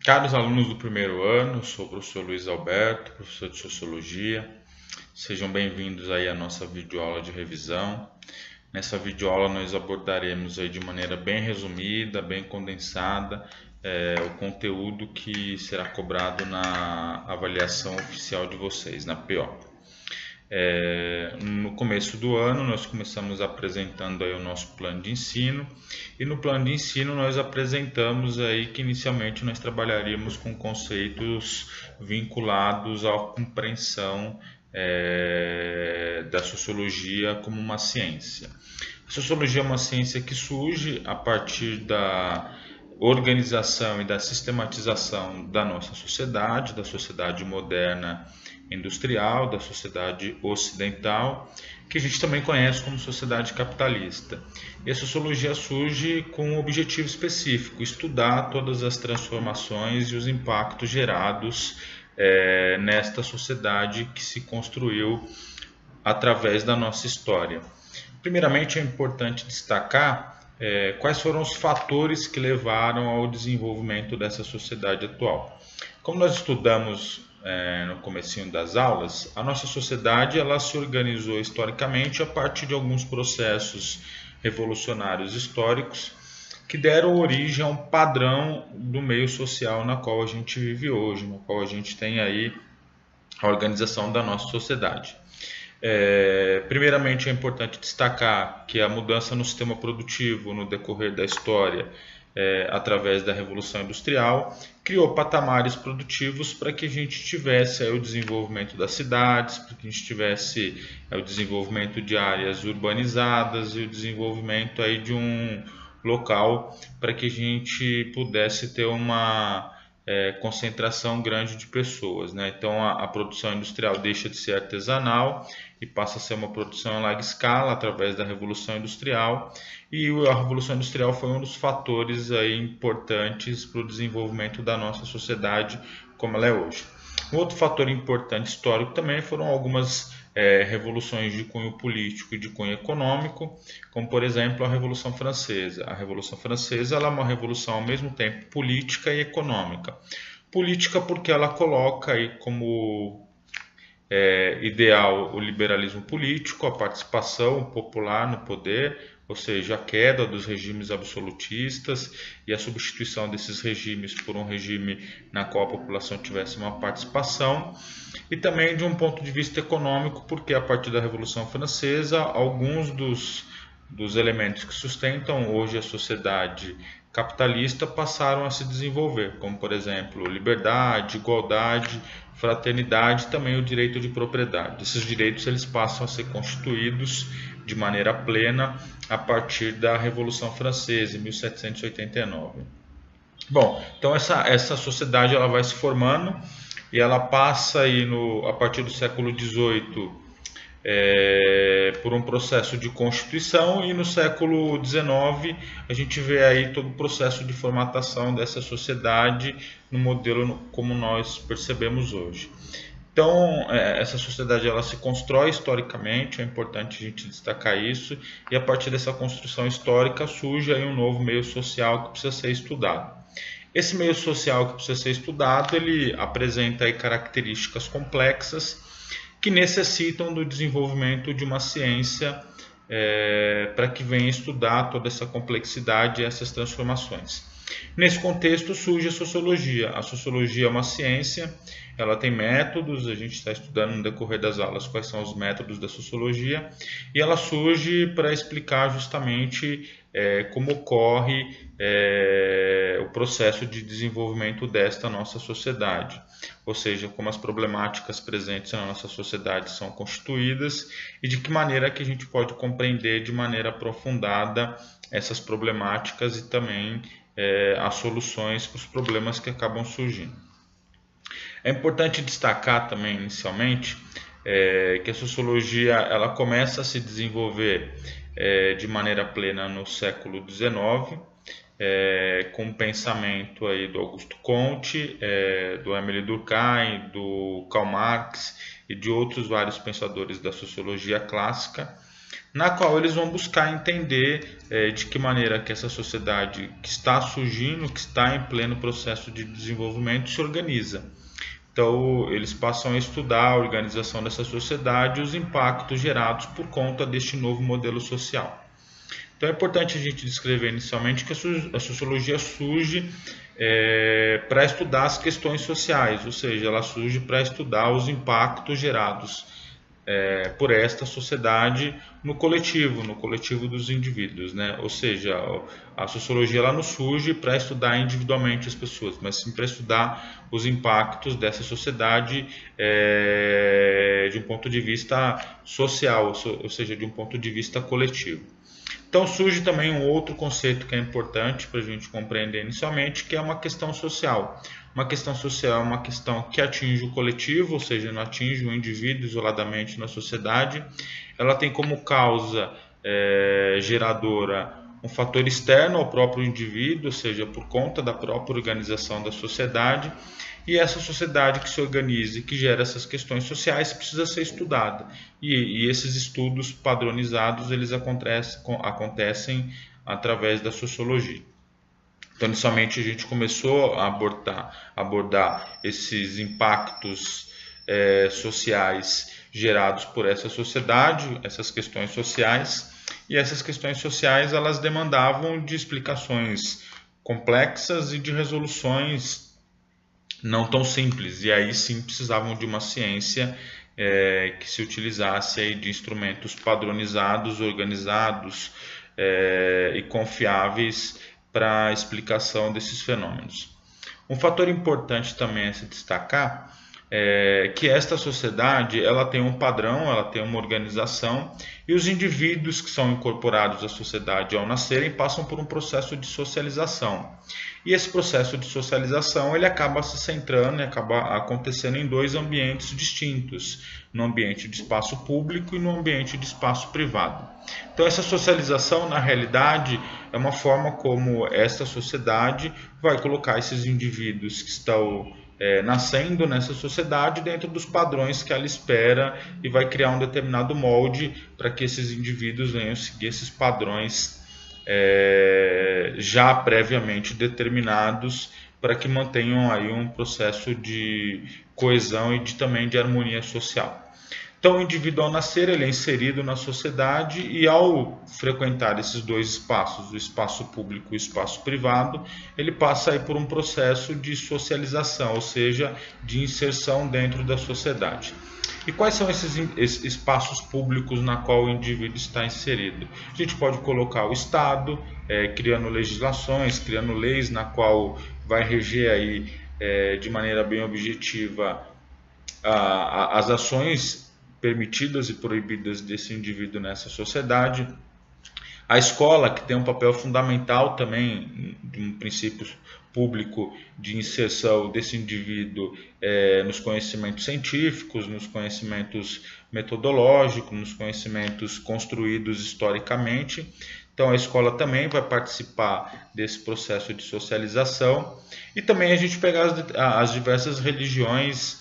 Caros alunos do primeiro ano, eu sou o professor Luiz Alberto, professor de Sociologia. Sejam bem-vindos aí à nossa videoaula de revisão. Nessa videoaula nós abordaremos aí de maneira bem resumida, bem condensada, o conteúdo que será cobrado na avaliação oficial de vocês, na PO. No começo do ano nós começamos apresentando aí o nosso plano de ensino, e no plano de ensino nós apresentamos aí que inicialmente nós trabalharíamos com conceitos vinculados à compreensão da sociologia como uma ciência. A sociologia é uma ciência que surge a partir da organização e da sistematização da nossa sociedade, da sociedade moderna industrial, da sociedade ocidental, que a gente também conhece como sociedade capitalista. E a sociologia surge com um objetivo específico: estudar todas as transformações e os impactos gerados nesta sociedade que se construiu através da nossa história. Primeiramente, é importante destacar quais foram os fatores que levaram ao desenvolvimento dessa sociedade atual. Como nós estudamos no comecinho das aulas, a nossa sociedade ela se organizou historicamente a partir de alguns processos revolucionários históricos que deram origem a um padrão do meio social na qual a gente vive hoje, no qual a gente tem aí a organização da nossa sociedade. Primeiramente, é importante destacar que a mudança no sistema produtivo no decorrer da história, através da Revolução Industrial, criou patamares produtivos para que a gente tivesse aí o desenvolvimento das cidades, para que a gente tivesse o desenvolvimento de áreas urbanizadas e o desenvolvimento aí de um local para que a gente pudesse ter uma concentração grande de pessoas, né? Então a produção industrial deixa de ser artesanal e passa a ser uma produção em larga escala através da Revolução Industrial, e a Revolução Industrial foi um dos fatores aí importantes para o desenvolvimento da nossa sociedade como ela é hoje. Um outro fator importante histórico também foram algumas revoluções de cunho político e de cunho econômico, como por exemplo a Revolução Francesa. A Revolução Francesa ela é uma revolução ao mesmo tempo política e econômica. Política porque ela coloca aí como ideal o liberalismo político, a participação popular no poder, ou seja, a queda dos regimes absolutistas e a substituição desses regimes por um regime na qual a população tivesse uma participação. E também de um ponto de vista econômico, porque a partir da Revolução Francesa, alguns dos elementos que sustentam hoje a sociedade capitalista passaram a se desenvolver, como por exemplo liberdade, igualdade, fraternidade e também o direito de propriedade. Esses direitos eles passam a ser constituídos de maneira plena a partir da Revolução Francesa, em 1789. Bom, então essa sociedade ela vai se formando e ela passa aí a partir do século XVIII por um processo de constituição, e no século XIX a gente vê aí todo o processo de formatação dessa sociedade no modelo como nós percebemos hoje. Então, essa sociedade ela se constrói historicamente, é importante a gente destacar isso, e a partir dessa construção histórica surge aí um novo meio social que precisa ser estudado. Esse meio social que precisa ser estudado, ele apresenta aí características complexas que necessitam do desenvolvimento de uma ciência para que venha estudar toda essa complexidade e essas transformações. Nesse contexto surge a sociologia. A sociologia é uma ciência, ela tem métodos, a gente está estudando no decorrer das aulas quais são os métodos da sociologia, e ela surge para explicar justamente como ocorre o processo de desenvolvimento desta nossa sociedade, ou seja, como as problemáticas presentes na nossa sociedade são constituídas e de que maneira que a gente pode compreender de maneira aprofundada essas problemáticas e também as soluções para os problemas que acabam surgindo. É importante destacar também inicialmente que a sociologia ela começa a se desenvolver de maneira plena no século XIX, com o pensamento aí do Augusto Comte, do Émile Durkheim, do Karl Marx e de outros vários pensadores da sociologia clássica, na qual eles vão buscar entender de que maneira que essa sociedade que está surgindo, que está em pleno processo de desenvolvimento, se organiza. Então, eles passam a estudar a organização dessa sociedade e os impactos gerados por conta deste novo modelo social. Então, é importante a gente descrever inicialmente que a sociologia surge para estudar as questões sociais, ou seja, ela surge para estudar os impactos gerados por esta sociedade no coletivo dos indivíduos, né? Ou seja, a sociologia ela não surge para estudar individualmente as pessoas, mas sim para estudar os impactos dessa sociedade de um ponto de vista social, ou seja, de um ponto de vista coletivo. Então surge também um outro conceito que é importante para a gente compreender inicialmente, que é uma questão social. Uma questão social é uma questão que atinge o coletivo, ou seja, não atinge o indivíduo isoladamente na sociedade. Ela tem como causa geradora um fator externo ao próprio indivíduo, ou seja, por conta da própria organização da sociedade. E essa sociedade que se organiza e que gera essas questões sociais precisa ser estudada. E esses estudos padronizados eles acontecem através da sociologia. Então, inicialmente, a gente começou a abordar esses impactos sociais gerados por essa sociedade, essas questões sociais. E essas questões sociais elas demandavam de explicações complexas e de resoluções não tão simples, e aí sim precisavam de uma ciência que se utilizasse aí de instrumentos padronizados, organizados e confiáveis para a explicação desses fenômenos. Um fator importante também a se destacar é que esta sociedade ela tem um padrão, ela tem uma organização, e os indivíduos que são incorporados à sociedade ao nascerem passam por um processo de socialização. E esse processo de socialização ele acaba se centrando e acaba acontecendo em dois ambientes distintos, no ambiente de espaço público e no ambiente de espaço privado. Então essa socialização na realidade é uma forma como essa sociedade vai colocar esses indivíduos que estão nascendo nessa sociedade dentro dos padrões que ela espera e vai criar um determinado molde para que esses indivíduos venham seguir esses padrões já previamente determinados para que mantenham aí um processo de coesão e também de harmonia social. Então, o indivíduo ao nascer ele é inserido na sociedade e ao frequentar esses dois espaços, o espaço público e o espaço privado, ele passa aí por um processo de socialização, ou seja, de inserção dentro da sociedade. E quais são esses espaços públicos na qual o indivíduo está inserido? A gente pode colocar o Estado, criando legislações, criando leis na qual vai reger aí, de maneira bem objetiva as ações permitidas e proibidas desse indivíduo nessa sociedade. A escola, que tem um papel fundamental também, de um princípio público de inserção desse indivíduo nos conhecimentos científicos, nos conhecimentos metodológicos, nos conhecimentos construídos historicamente. Então a escola também vai participar desse processo de socialização. E também a gente pegar as diversas religiões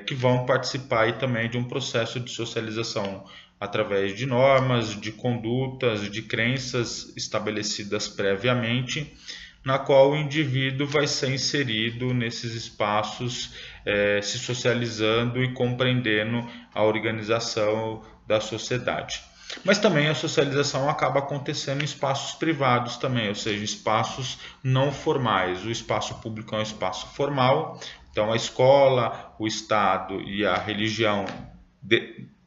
que vão participar aí também de um processo de socialização através de normas, de condutas, de crenças estabelecidas previamente, na qual o indivíduo vai ser inserido nesses espaços, se socializando e compreendendo a organização da sociedade. Mas também a socialização acaba acontecendo em espaços privados também, ou seja, espaços não formais. O espaço público é um espaço formal, então a escola, o Estado e a religião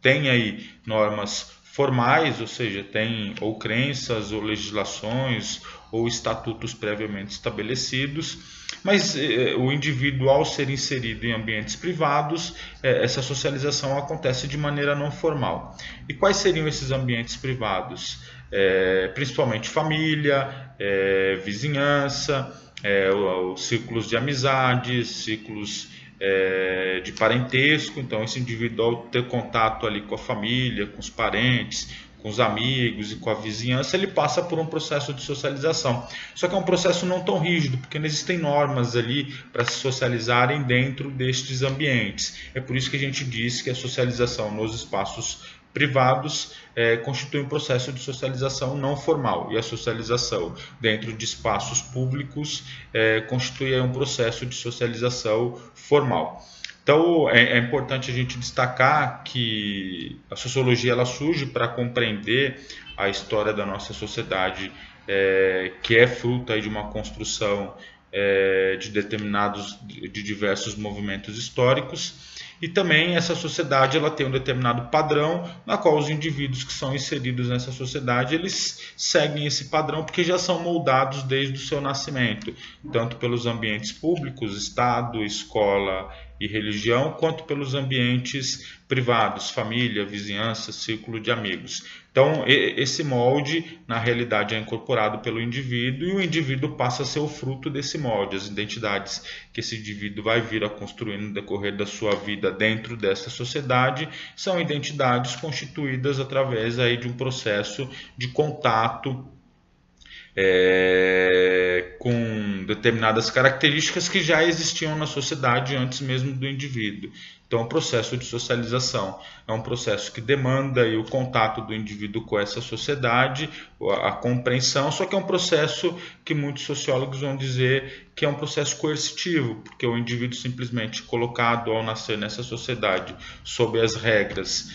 têm aí normas formais, ou seja, tem ou crenças, ou legislações, ou estatutos previamente estabelecidos, mas o indivíduo, ao ser inserido em ambientes privados, essa socialização acontece de maneira não formal. E quais seriam esses ambientes privados? Principalmente família, vizinhança, os círculos de amizades, círculos de parentesco. Então esse indivíduo, ao ter contato ali com a família, com os parentes, com os amigos e com a vizinhança, ele passa por um processo de socialização. Só que é um processo não tão rígido, porque não existem normas ali para se socializarem dentro destes ambientes. É por isso que a gente diz que a socialização nos espaços privados constitui um processo de socialização não formal, e a socialização dentro de espaços públicos constitui um processo de socialização formal. Então é importante a gente destacar que a sociologia ela surge para compreender a história da nossa sociedade, que é fruto aí de uma construção de diversos movimentos históricos, e também essa sociedade ela tem um determinado padrão na qual os indivíduos que são inseridos nessa sociedade eles seguem esse padrão porque já são moldados desde o seu nascimento, tanto pelos ambientes públicos, Estado, escola e religião, quanto pelos ambientes privados, família, vizinhança, círculo de amigos. Então, esse molde, na realidade, é incorporado pelo indivíduo e o indivíduo passa a ser o fruto desse molde. As identidades que esse indivíduo vai vir a construir no decorrer da sua vida dentro dessa sociedade são identidades constituídas através aí de um processo de contato com determinadas características que já existiam na sociedade antes mesmo do indivíduo. Então, o processo de socialização é um processo que demanda aí o contato do indivíduo com essa sociedade, a compreensão, só que é um processo que muitos sociólogos vão dizer que é um processo coercitivo, porque o indivíduo simplesmente colocado ao nascer nessa sociedade sob as regras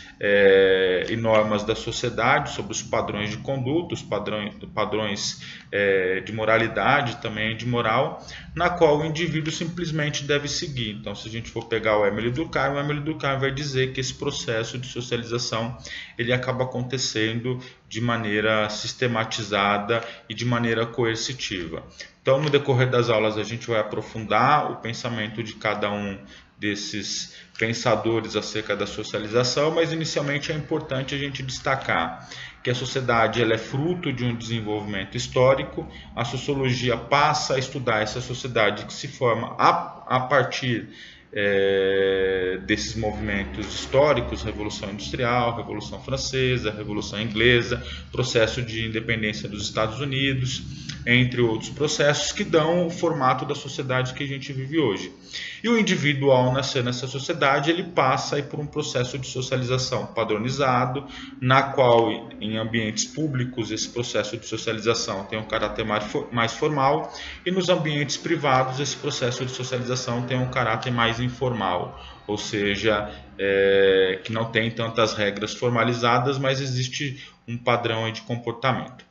e normas da sociedade, sobre os padrões de conduta, os padrões de moralidade, também de moral, na qual o indivíduo simplesmente deve seguir. Então, se a gente for pegar o Émile Durkheim vai dizer que esse processo de socialização ele acaba acontecendo de maneira sistematizada e de maneira coercitiva. Então, no decorrer das aulas, a gente vai aprofundar o pensamento de cada um desses pensadores acerca da socialização, mas inicialmente é importante a gente destacar que a sociedade ela é fruto de um desenvolvimento histórico. A sociologia passa a estudar essa sociedade que se forma a partir desses movimentos históricos, Revolução Industrial, Revolução Francesa, Revolução Inglesa, processo de independência dos Estados Unidos, entre outros processos que dão o formato da sociedade que a gente vive hoje. E o indivíduo, ao nascer nessa sociedade, ele passa aí por um processo de socialização padronizado, na qual, em ambientes públicos, esse processo de socialização tem um caráter mais formal, e nos ambientes privados, esse processo de socialização tem um caráter mais informal, ou seja, que não tem tantas regras formalizadas, mas existe um padrão de comportamento.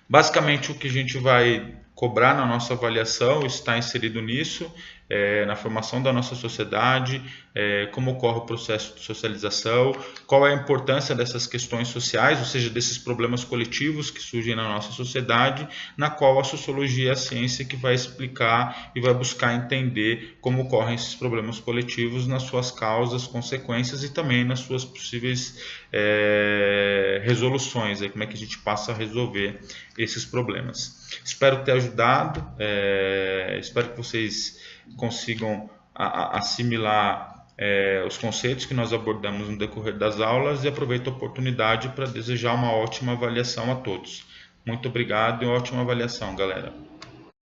Basicamente, o que a gente vai cobrar na nossa avaliação está inserido nisso, na formação da nossa sociedade, como ocorre o processo de socialização, qual é a importância dessas questões sociais, ou seja, desses problemas coletivos que surgem na nossa sociedade, na qual a sociologia é a ciência que vai explicar e vai buscar entender como ocorrem esses problemas coletivos nas suas causas, consequências e também nas suas possíveis resoluções, como é que a gente passa a resolver esses problemas. Espero ter ajudado, espero que vocês consigam assimilar os conceitos que nós abordamos no decorrer das aulas e aproveito a oportunidade para desejar uma ótima avaliação a todos. Muito obrigado e ótima avaliação, galera.